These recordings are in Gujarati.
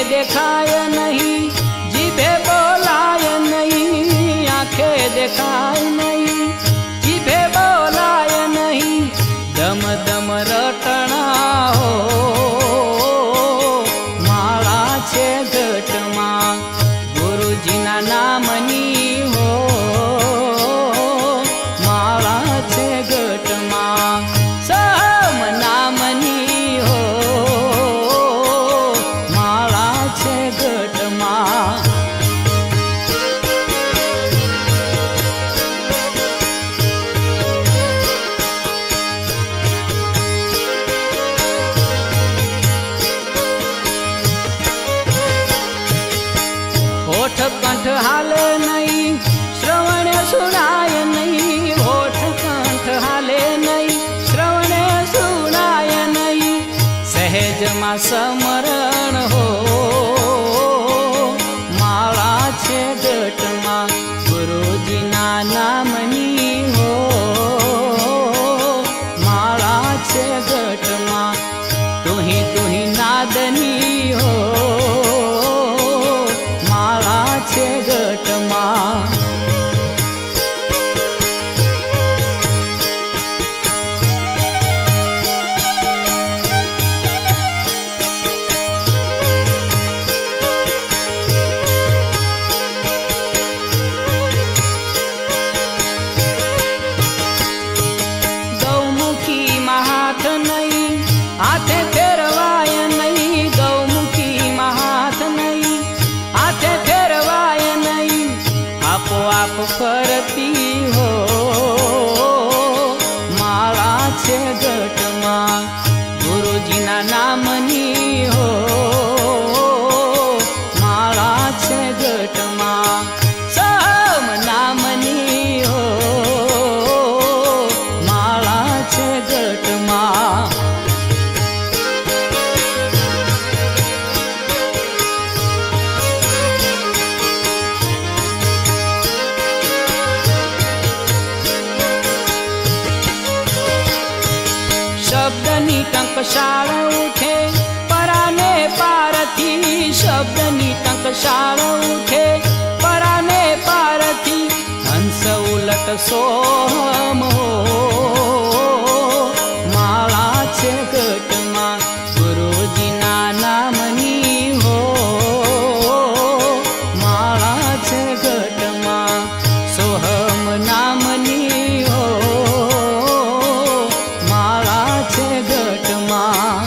દેખાય નહીં, જીભે બોલાય નહીં, આંખે દેખાય નહીં, જીભે બોલાય નહીં, દમ દમ રટણા હો માળા છે ઘટમાં ગુરુજીના નામની હો માળા છે ઘટમાં સમ નામની હો માળા છે ઘટમાં હોઠ કંઠ હાલે નહીં, શ્રવણે સુનાય નહીં, હોઠ કંઠ હાલે નહીં, શ્રવણે સુનાય નહીં, સહેજમાં સમરણ હો માળા છે ઘટમાં ગુરુજીના નામની હો માળા છે ઘટમાં તુહી તુહી નાદની હો માળા છે ઘટમાં ગૌમુખીમાં હાથ નહીં, હાથે ફેરવાય નહીં, ગૌમુખીમાં હાથ નહીં, હાથે ફેરવાય નહીં, આપોઆપ ફરતી હો માળા છે ઘટમાં ગુરુજીના નામની હો માળા છે ઘટમાં સમ નામની હો માળા છે ઘટમાં શબ્દની ટંકશાળ ઉઠે પરાને પારથી, શબ્દની ટંકશાળ ઉઠે પરાને પારથી, હંસ ઉલટ સોહમ હો માળા છે ઘટમાં ગુરુજીના નામની હો માળા છે ઘટમાં સોહમ નામની હો માળા છે ઘટમાં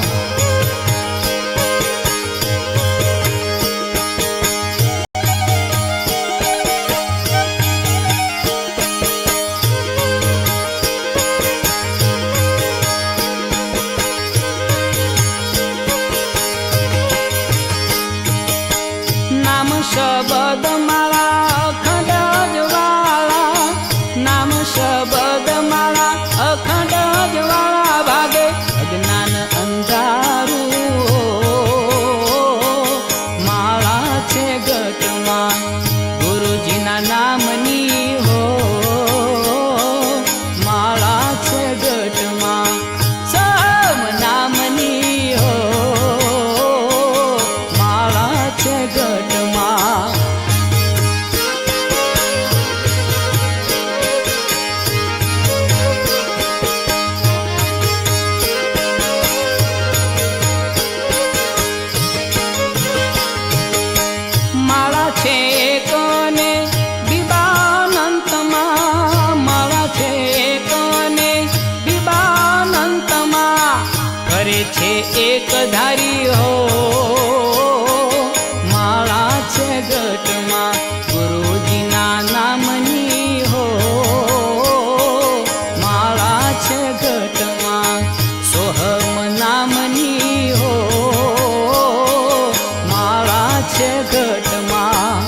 નામ શબ્દ માળા અખંડ અજવાળા, નામ શબ્દ માળા અખંડ અજવાળા, ભાગે અજ્ઞાન અંધારું માળા છે ઘટમાં ગુરુજીના નામની હો માળા છે ઘટમાં સમ નામની હો માળા છે ઘટમાં માળા છે કને બિબાનંતમાં, માળા છે કને બિબાનંતમાં, કરે છે એક ધારી હો માળા છે ઘટમાં ગુરુજીના નામની હો માળા છે ઘટમાં સોહમ નામની હો માળા છે ઘટમાં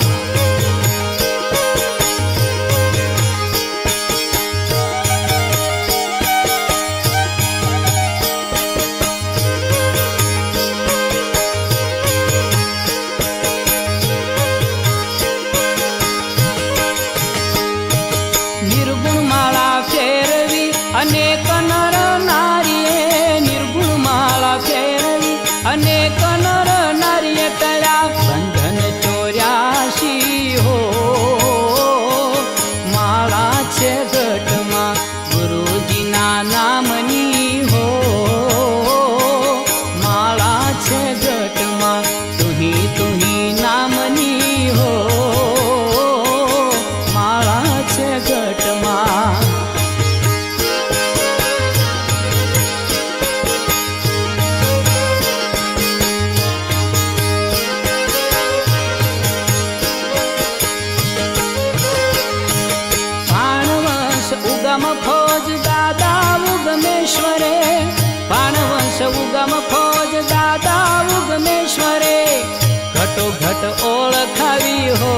हो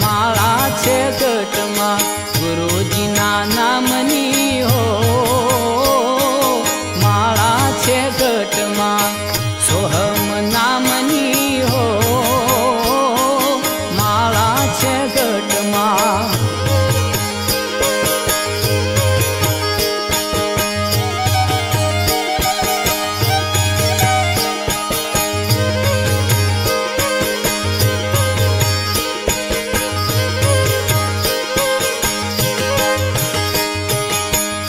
माळा छे घटमा गुरुजीना नामनी हो माळा छे घटमा सोहम नामनी हो माळा छे घटमा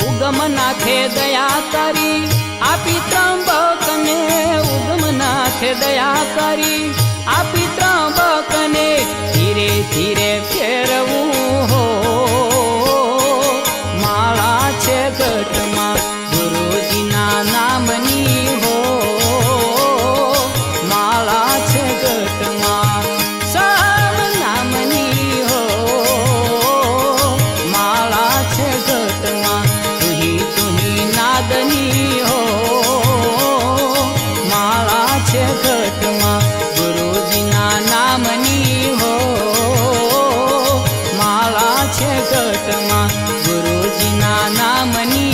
उगम नाथे दया करी आपी त्र्यंबकने उगम नाथे दया करी आपी त्र्यंबकने धीरे धीरे फेरवू हो माळा छे घटमा गुरुजीना नामनी हो माळा छे घटमा सब नामनी हो माळा छे घटमा नादनी हो माळा छे घटमा गुरुजीना नामनी हो माळा छे घटमा गुरुजीना नामनी